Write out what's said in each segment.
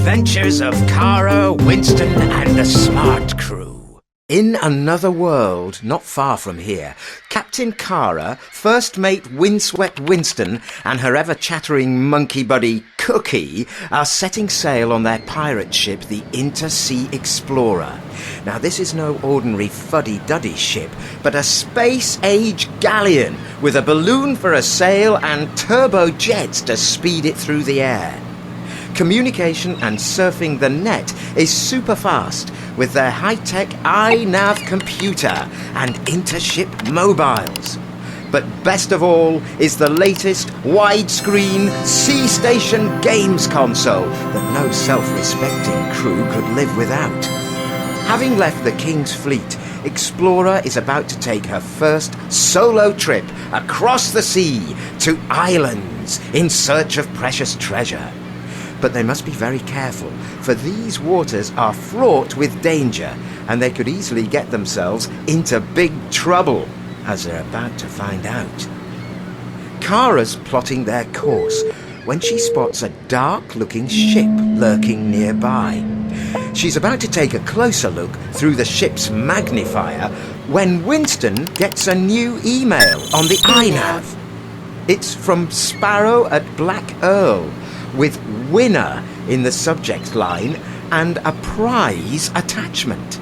adventures of Kara, Winston and the Smart Crew. In another world, not far from here, Captain Kara, first mate windswept Winston and her ever-chattering monkey buddy Cookie are setting sail on their pirate ship, the Intersea Explorer. Now, this is no ordinary fuddy-duddy ship, but a space-age galleon with a balloon for a sail and turbojets to speed it through the air. Communication and surfing the net is super fast with their high-tech iNav computer and intership mobiles. But best of all is the latest widescreen Sea Station games console that no self-respecting crew could live without. Having left the King's Fleet, Explorer is about to take her first solo trip across the sea to islands in search of precious treasure. But they must be very careful, for these waters are fraught with danger, and they could easily get themselves into big trouble, as they're about to find out. Kara's plotting their course when she spots a dark-looking ship lurking nearby. She's about to take a closer look through the ship's magnifier when Winston gets a new email on the iNav. It's from Sparrow at Black Earl, with winner in the subject line and a prize attachment.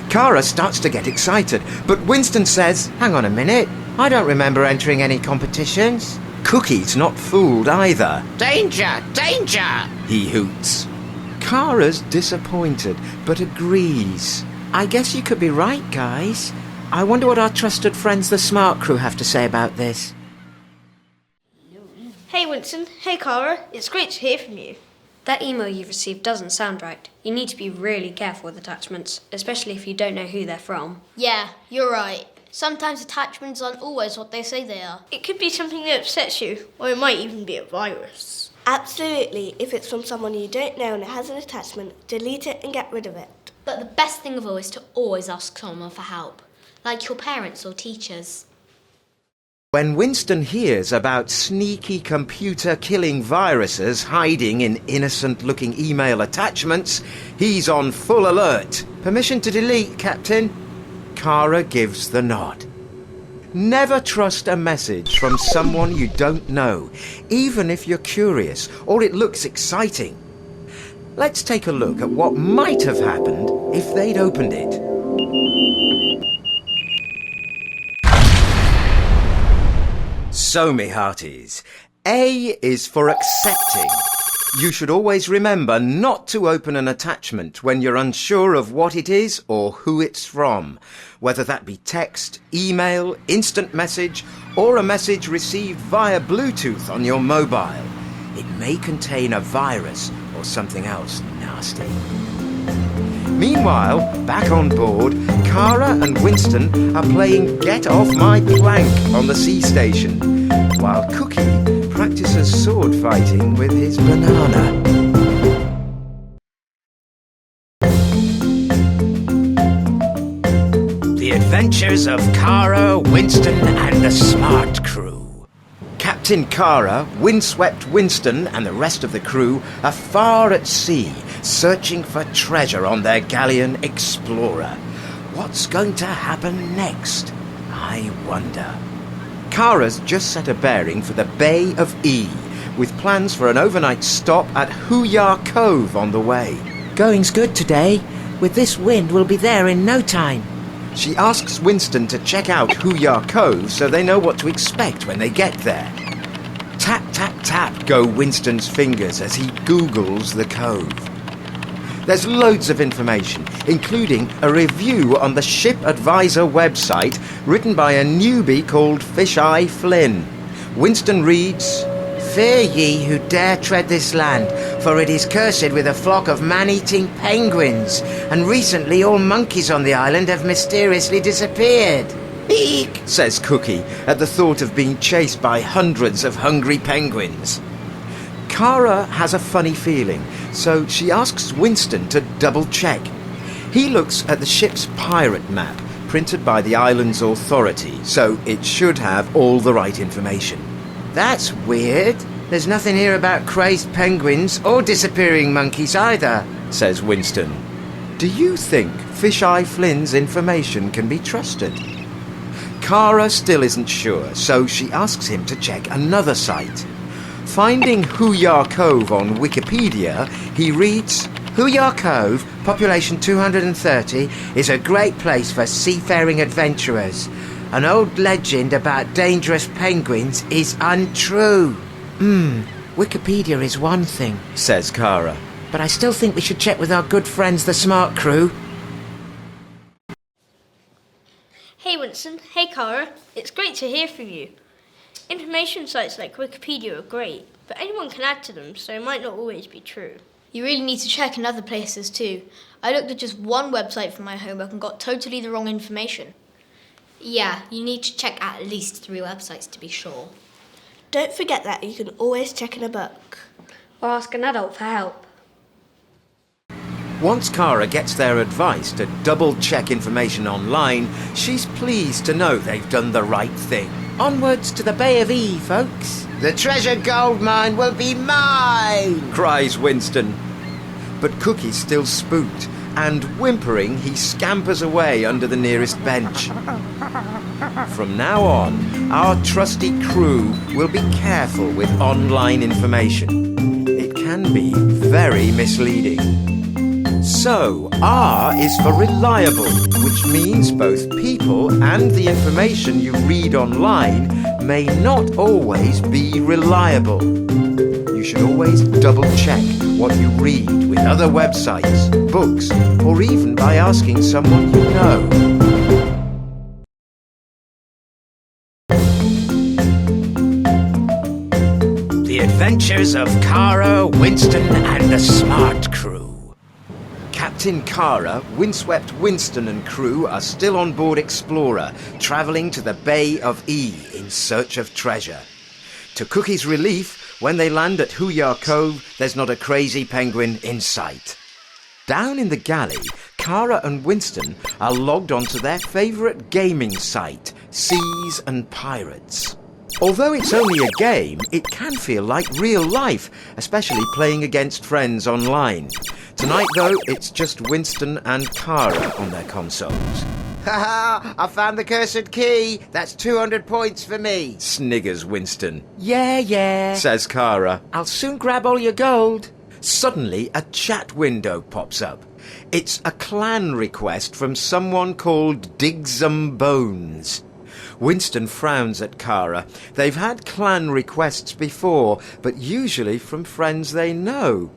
Kara starts to get excited, but Winston says, "Hang on a minute, I don't remember entering any competitions." Cookie's not fooled either. "Danger! Danger!" he hoots. Kara's disappointed, but agrees. "I guess you could be right, guys. I wonder what our trusted friends the Smart Crew have to say about this." Hey Winston, hey Kara, it's great to hear from you. That email you've received doesn't sound right. You need to be really careful with attachments, especially if you don't know who they're from. Yeah, you're right. Sometimes attachments aren't always what they say they are. It could be something that upsets you, or it might even be a virus. Absolutely, if it's from someone you don't know and it has an attachment, delete it and get rid of it. But the best thing of all is to always ask someone for help, like your parents or teachers. When Winston hears about sneaky computer-killing viruses hiding in innocent-looking email attachments, he's on full alert. "Permission to delete, Captain." Kara gives the nod. Never trust a message from someone you don't know, even if you're curious or it looks exciting. Let's take a look at what might have happened if they'd opened it. So, me hearties, A is for accepting. You should always remember not to open an attachment when you're unsure of what it is or who it's from, whether that be text, email, instant message, or a message received via Bluetooth on your mobile. It may contain a virus or something else nasty. Meanwhile, back on board, Kara and Winston are playing Get Off My Plank on the Sea Station, while Cookie practices sword fighting with his banana. The adventures of Kara, Winston and the Smart Crew. Captain Kara, windswept Winston and the rest of the crew are far at sea, searching for treasure on their galleon Explorer. What's going to happen next? I wonder. Kara's just set a bearing for the Bay of E, with plans for an overnight stop at Hooyah Cove on the way. "Going's good today. With this wind, we'll be there in no time." She asks Winston to check out Hooyah Cove so they know what to expect when they get there. Tap, tap, tap go Winston's fingers as he Googles the cove. There's loads of information, including a review on the Ship Advisor website written by a newbie called Fisheye Flynn. Winston reads, "Fear ye who dare tread this land, for it is cursed with a flock of man-eating penguins, and recently all monkeys on the island have mysteriously disappeared." "Eek," says Cookie at the thought of being chased by hundreds of hungry penguins. Kara has a funny feeling, so she asks Winston to double-check. He looks at the ship's pirate map, printed by the island's authority, so it should have all the right information. "That's weird. There's nothing here about crazed penguins or disappearing monkeys either, says Winston. Do you think Fish-Eye Flynn's information can be trusted? Cara still isn't sure, so she asks him to check another site. Finding Hooyar Cove on Wikipedia, he reads, Hooyar Cove, population 230, is a great place for seafaring adventurers. An old legend about dangerous penguins is untrue. Wikipedia is one thing, says Cara, but I still think we should check with our good friends the Smart Crew. Hey Winston, hey Cara, it's great to hear from you. Information sites like Wikipedia are great, but anyone can add to them, so it might not always be true. You really need to check in other places too. I looked at just one website for my homework and got totally the wrong information. Yeah, you need to check at least 3 websites to be sure. Don't forget that you can always check in a book. Or ask an adult for help. Once Cara gets their advice to double-check information online, she's pleased to know they've done the right thing. Onwards to the Bay of E, folks. The treasure gold mine will be mine, Cries Winston. But Cookie's still spooked, and whimpering, he scampers away under the nearest bench. From now on, our trusty crew will be careful with online information. It can be very misleading. So, R is for reliable, which means both people and the information you read online may not always be reliable. You should always double-check what you read with other websites, books, or even by asking someone you know. The Adventures of Cara, Winston, and the Smart Crew. Captain Cara, windswept Winston and crew are still on board Explorer, travelling to the Bay of E in search of treasure. To Cookie's relief, when they land at Hooyar Cove, there's not a crazy penguin in sight. Down in the galley, Cara and Winston are logged onto their favourite gaming site, Seas and Pirates. Although it's only a game, it can feel like real life, especially playing against friends online. Tonight, though, it's just Winston and Cara on their consoles. Ha! I found the cursed key. That's 200 points for me, Sniggers Winston. Yeah, Says Cara. I'll soon grab all your gold. Suddenly, a chat window pops up. It's a clan request from someone called Digsum Bones. Winston frowns at Cara. They've had clan requests before, but usually from friends they know.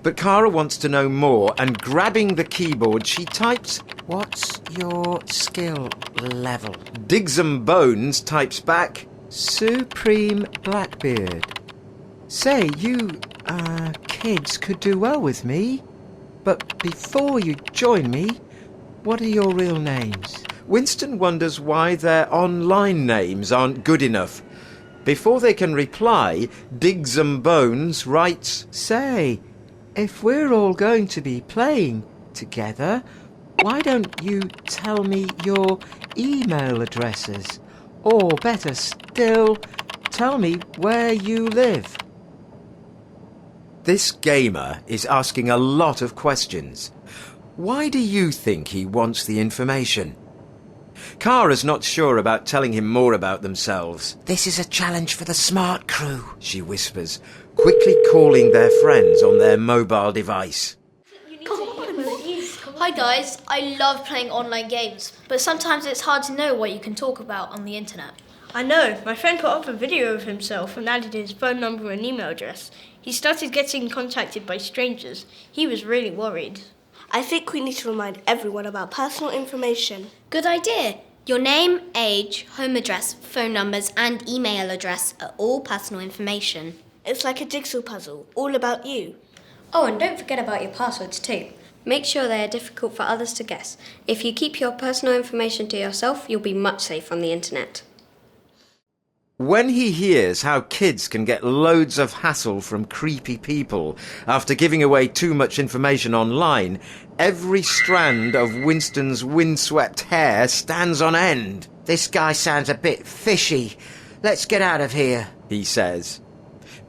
But Cara wants to know more, and grabbing the keyboard, she types, What's your skill level? Digsum Bones types back, Supreme Blackbeard. Say, you, kids could do well with me. But before you join me, what are your real names? Winston wonders why their online names aren't good enough. Before they can reply, Digsum Bones writes, Say, if we're all going to be playing together, why don't you tell me your email addresses? Or better still, tell me where you live. This gamer is asking a lot of questions. Why do you think he wants the information? Cara's not sure about telling him more about themselves. This is a challenge for the Smart Crew, She whispers, quickly calling their friends on their mobile device. Hi guys, I love playing online games, but sometimes it's hard to know what you can talk about on the internet. I know, my friend put up a video of himself and added his phone number and email address. He started getting contacted by strangers. He was really worried. I think we need to remind everyone about personal information. Good idea. Your name, age, home address, phone numbers and email address are all personal information. It's like a jigsaw puzzle, all about you. Oh, and don't forget about your passwords too. Make sure they are difficult for others to guess. If you keep your personal information to yourself, you'll be much safer on the internet. When he hears how kids can get loads of hassle from creepy people after giving away too much information online, every strand of Winston's windswept hair stands on end. This guy sounds a bit fishy. Let's get out of here, he says.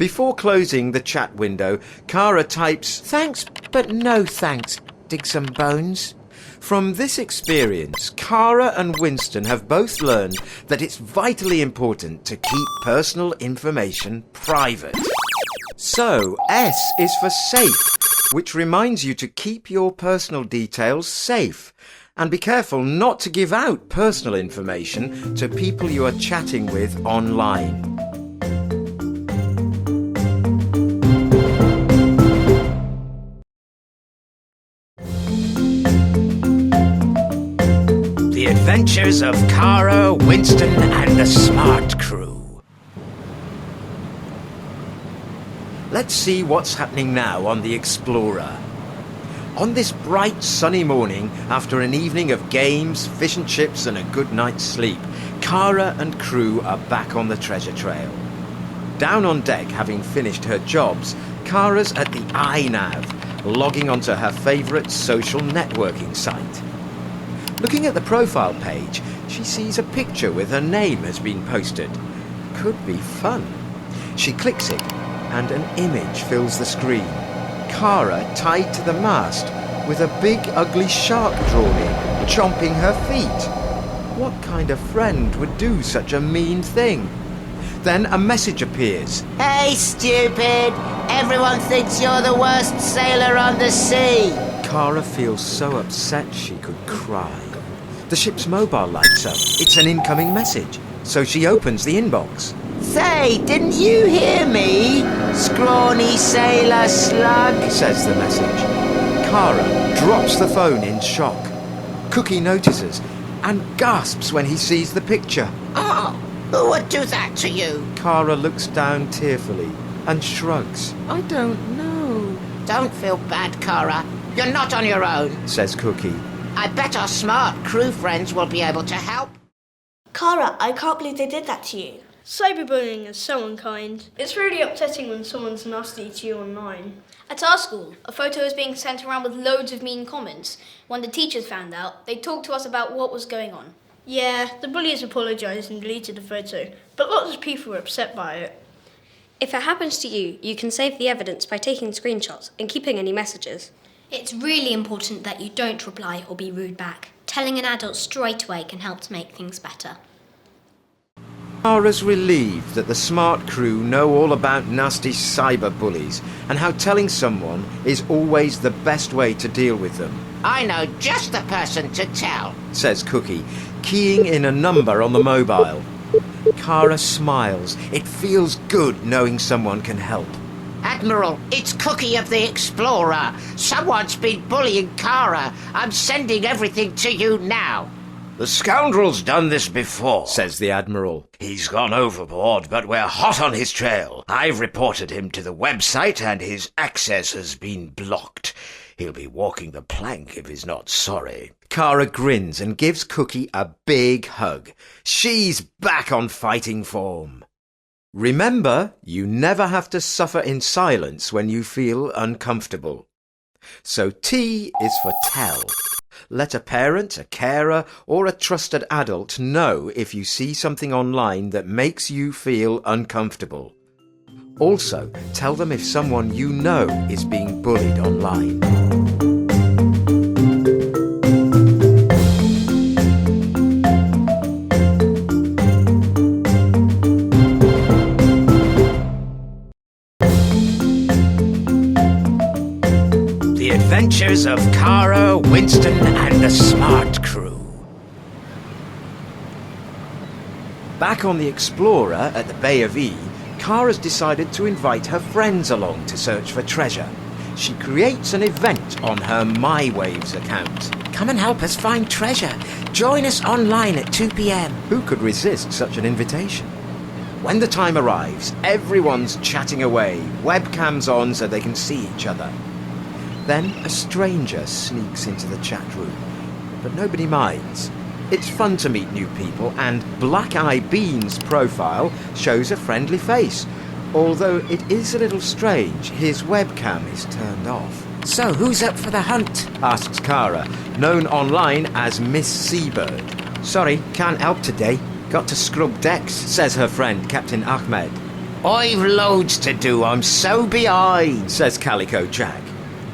Before closing the chat window, Kara types, "Thanks, but no thanks, dig some bones." From this experience, Kara and Winston have both learned that it's vitally important to keep personal information private. So, S is for safe, which reminds you to keep your personal details safe. And be careful not to give out personal information to people you are chatting with online. The Adventures of Kara, Winston and the Smart Crew. Let's see what's happening now on the Explorer. On this bright sunny morning, after an evening of games, fish and chips and a good night's sleep, Kara and crew are back on the treasure trail. Down on deck, having finished her jobs, Kara's at the iNav, logging onto her favourite social networking site. Looking at the profile page, she sees a picture with her name has been posted. Could be fun. She clicks it, and an image fills the screen. Kara tied to the mast, with a big ugly shark drawn in, chomping her feet. What kind of friend would do such a mean thing? Then a message appears. Hey, stupid! Everyone thinks you're the worst sailor on the sea! Kara feels so upset she could cry. The ship's mobile lights up. It's an incoming message, so she opens the inbox. Say, didn't you hear me? Scrawny sailor slug, Says the message. Kara drops the phone in shock. Cookie notices and gasps when he sees the picture. Oh, who would do that to you? Kara looks down tearfully and shrugs. "I don't know," Don't feel bad, Kara. You're not on your own. says Cookie. I bet our smart crew friends will be able to help. Kara, I can't believe they did that to you. Cyberbullying is so unkind. It's really upsetting when someone's nasty to you online. At our school, a photo was being sent around with loads of mean comments. When the teachers found out, they talked to us about what was going on. Yeah, the bullies apologised and deleted the photo, but lots of people were upset by it. If it happens to you, you can save the evidence by taking screenshots and keeping any messages. It's really important that you don't reply or be rude back. Telling an adult straight away can help to make things better. Kara's relieved that the smart crew know all about nasty cyberbullies and how telling someone is always the best way to deal with them. I know just the person to tell. Says Cookie, keying in a number on the mobile. Kara smiles. It feels good knowing someone can help. Admiral, it's Cookie of the Explorer. Someone's been bullying Kara. I'm sending everything to you now. The scoundrel's done this before, Says the Admiral. He's gone overboard, but we're hot on his trail. I've reported him to the website and his access has been blocked. He'll be walking the plank if he's not sorry. Kara grins and gives Cookie a big hug. She's back on fighting form. Remember, you never have to suffer in silence when you feel uncomfortable. So T is for tell. Let a parent, a carer, or a trusted adult know if you see something online that makes you feel uncomfortable. Also, tell them if someone you know is being bullied online. The Adventures of Kara, Winston and the Smart Crew. Back on the Explorer at the Bay of E, Kara's decided to invite her friends along to search for treasure. She creates an event on her MyWaves account. Come and help us find treasure. Join us online at 2 p.m. Who could resist such an invitation? When the time arrives, everyone's chatting away, webcams on so they can see each other. Then a stranger sneaks into the chat room, but nobody minds. It's fun to meet new people, and Black Eye Bean's profile shows a friendly face, although it is a little strange his webcam is turned off. So who's up for the hunt? Asks Kara, known online as Miss Seabird. Sorry, can't help today. Got to scrub decks, says her friend Captain Ahmed. I've loads to do, I'm so behind, says Calico Jack.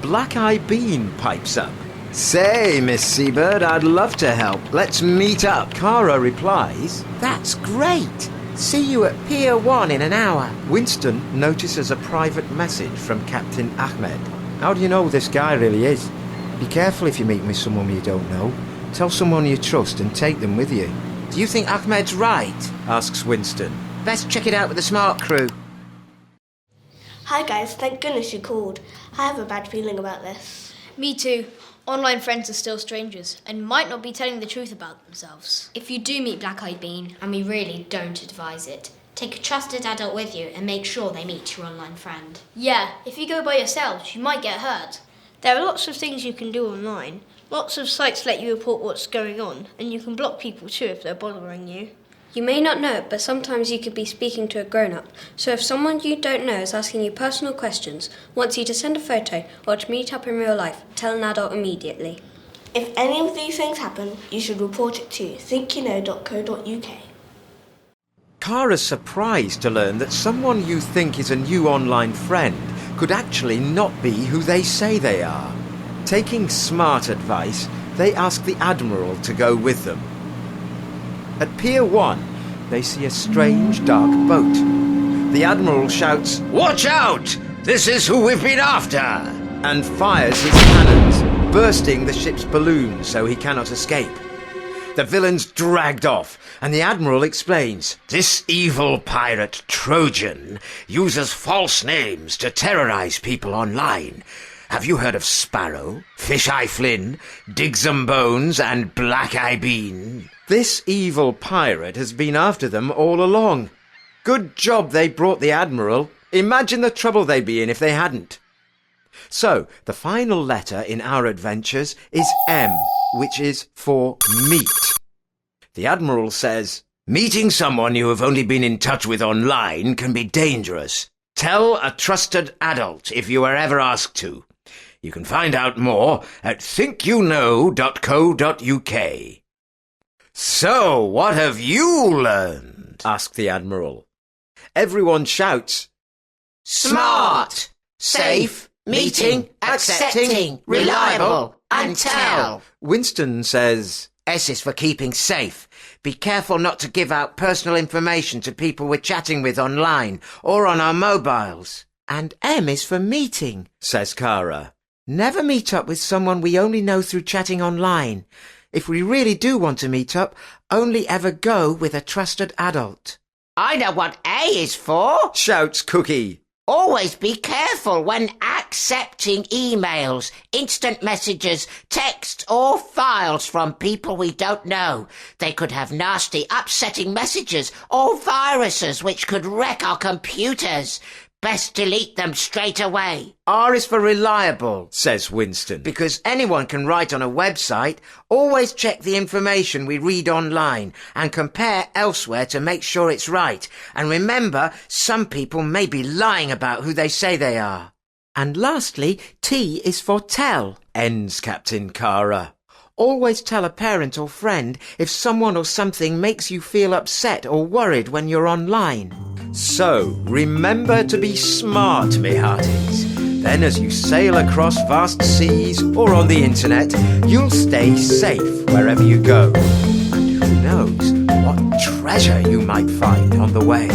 Black Eye Bean pipes up. Say, Miss Seabird, I'd love to help. Let's meet up. Cara replies, That's great. See you at Pier 1 in an hour. Winston notices a private message from Captain Ahmed. How do you know who this guy really is? Be careful if you meet with someone you don't know. Tell someone you trust and take them with you. Do you think Ahmed's right? Asks Winston. Best check it out with the smart crew. Hi guys, thank goodness you called. I have a bad feeling about this. Me too. Online friends are still strangers and might not be telling the truth about themselves. If you do meet Black Eyed Bean, and we really don't advise it, take a trusted adult with you and make sure they meet your online friend. Yeah, if you go by yourselves, you might get hurt. There are lots of things you can do online. Lots of sites let you report what's going on, and you can block people too if they're bothering you. You may not know it, but sometimes you could be speaking to a grown-up. So if someone you don't know is asking you personal questions, wants you to send a photo or to meet up in real life, tell an adult immediately. If any of these things happen, you should report it to thinkyouknow.co.uk. Cara's surprised to learn that someone you think is a new online friend could actually not be who they say they are. Taking smart advice, they ask the Admiral to go with them. At Pier 1, they see a strange dark boat. The Admiral shouts, Watch out! This is who we've been after! and fires his cannons, bursting the ship's balloon so he cannot escape. The villain's dragged off, and the Admiral explains, This evil pirate Trojan uses false names to terrorize people online. Have you heard of Sparrow, Fish-Eye Flynn, Digsum Bones, and Black-Eye Bean? This evil pirate has been after them all along. Good job they brought the Admiral. Imagine the trouble they'd be in if they hadn't. So, the final letter in our adventures is M, which is for meet. The Admiral says, Meeting someone you have only been in touch with online can be dangerous. Tell a trusted adult if you are ever asked to. You can find out more at thinkyouknow.co.uk. So, what have you learned? asked the Admiral. Everyone shouts, Smart, safe, meeting, accepting, reliable, and tell. Winston says, S is for keeping safe. Be careful not to give out personal information to people we're chatting with online or on our mobiles. And M is for meeting, says Cara. Never meet up with someone we only know through chatting online. If we really do want to meet up, only ever go with a trusted adult. I know what A is for. Shouts Cookie. Always be careful when accepting emails, instant messages, texts or files from people we don't know. They could have nasty, upsetting messages or viruses which could wreck our computers. Best delete them straight away. R is for reliable, says Winston. because anyone can write on a website. Always check the information we read online and compare elsewhere to make sure it's right. And remember, some people may be lying about who they say they are. And lastly, T is for tell, Ends Captain Cara. Always tell a parent or friend if someone or something makes you feel upset or worried when you're online. So, remember to be smart, me hearties. Then as you sail across vast seas or on the internet, you'll stay safe wherever you go. And who knows what treasure you might find on the way.